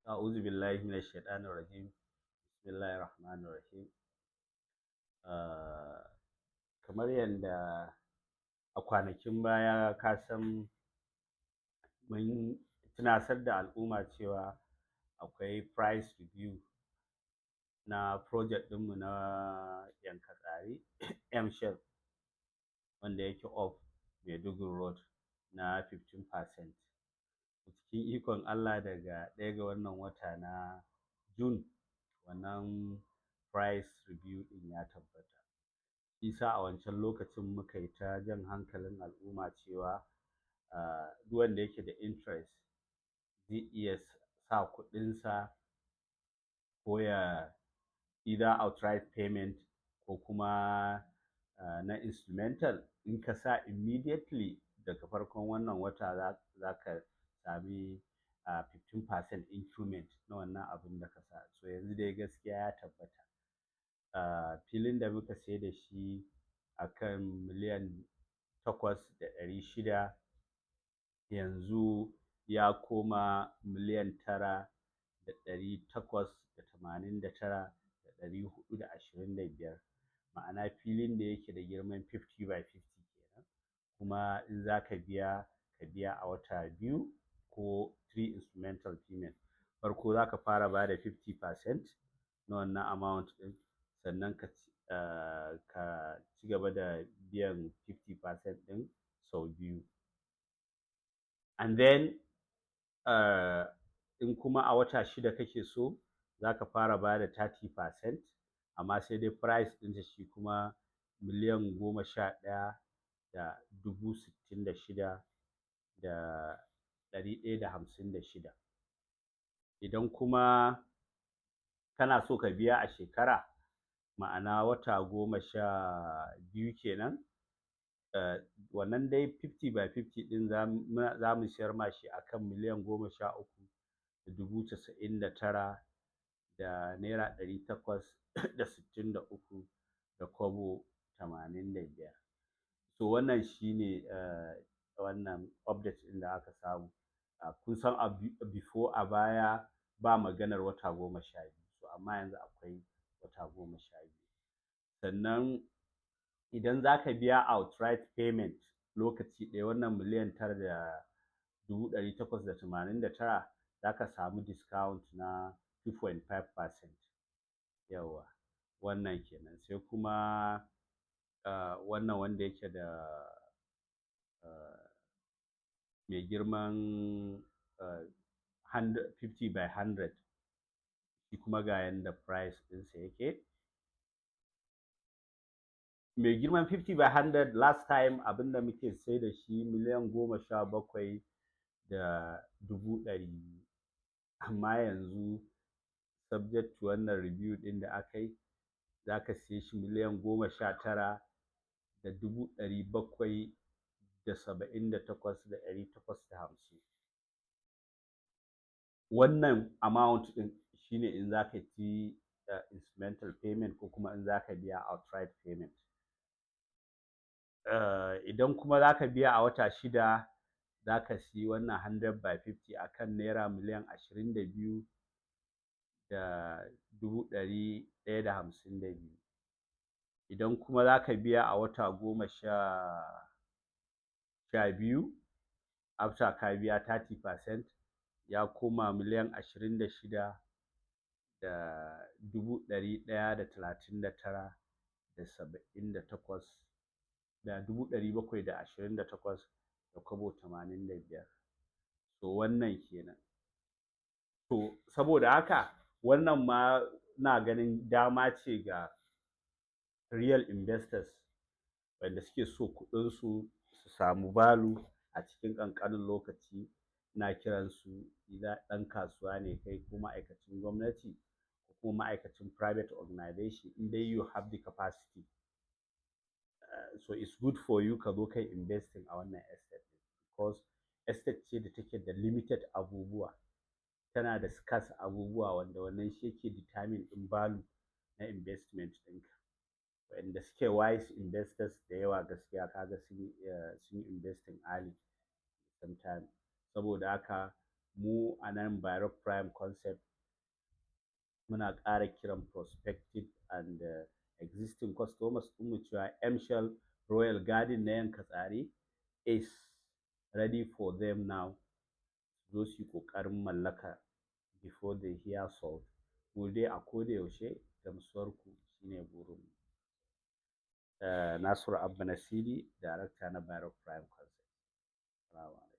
أعوذ بالله من الشيطان الرجيم بسم الله الرحمن الرحيم kamar yadda a kwanakin baya ka san mun tunasar da al'umma cewa akwai price review na project ɗinmu na Yankari M-Shell wanda yake off Maiduguri Road na 15%. Cikin ikon Allah daga 1 ga wannan wata na June wannan price review ɗin ya tabbata. Shiyasa a wancan lokacin muka yi ta jan hankalin al'umma cewa duk wanda yake da interest zai iya sa kuɗinsa ko ya either outright payment ko kuma na instrumental. In ka sa immediately daga farkon wannan wata za ka sami 15% increment na wannan abin da ka sa. So yanzu dai gaskiya ya tabbata. Filin da muka sai da shi akan miliyan 8,600 yanzu ya koma miliyan 9,889,425. Ma'ana filin da yake da girman 50x50 kenan, kuma in za ka biya a wata 2 ko 3 instrumental payment. Farko za ka fara ba da 50% na wannan amount ɗin, sannan ka ci gaba da biyan 50% ɗin sau 2. And then in kuma a wata 6 kake so za ka fara ba da 30%, amma sai dai price ɗinta shi kuma miliyan 11,066,156. Idan kuma kana so ka biya a shekara, ma'ana wata 12 kenan, wannan dai 50x50 ɗin za mu siyar ma shi akan miliyan 13,099 da naira 863 da kobo 85. So wannan shine wannan update ɗin da aka samu. Kun san before a baya ba maganar wata 12, so amma yanzu akwai wata 12. Sannan idan za ka biya outright payment lokaci ɗaya, wannan miliyan 9,889, za ka samu discount na 2.5%. Yawwa, wannan kenan. Sai kuma wannan wanda yake da mai girman 50x100, shi kuma ga yanda price ɗinsa yake. Mai girman 50x100 last time abinda muke sai da shi miliyan 17,100,000, amma yanzu subject to wannan review ɗin da aka yi, za ka siye shi miliyan 19,778,850. Wannan amount ɗin shine in za ka yi instrumental payment ko kuma in za ka biya outright payment. Idan kuma za ka biya a wata 6, za ka siyi wannan 100x50 akan naira miliyan 22,152. Idan kuma za ka biya a wata 12 after ka biya 30%, ya koma miliyan 26,139,078 da 728 da kobo 85. So wannan kenan. To saboda haka wannan ma ina ganin dama ce ga real investors wanda suke so kuɗinsu su samu value a cikin ƙanƙanin lokaci. Ina kiransu either ɗan kasuwa ne kai ko ma'aikacin gwamnati ko kuma ma'aikacin private organization, in dai you have the capacity. So it's good for you ka zo kai investing a wannan estate ɗin, because estate ce da take da limited abubuwa, tana da scarce abubuwa, wanda wannan shi yake determine ɗin value na investment ɗinka. Waɗanda suke wise investors da yawa gaskiya ka ga sun yi investing early sometime. Saboda haka mu a nan Bayero Prime Concept muna ƙara kiran prospective and existing customers ɗinmu cewa M-Shell Royal Garden na Yankatsari is ready for them now. Zo su yi ƙoƙarin mallaka before they hear sold. Mu dai a koda yaushe gamsuwarku shine burinmu. Nasiru Abba Nasiri, Darakta na Bayero Prime Concept.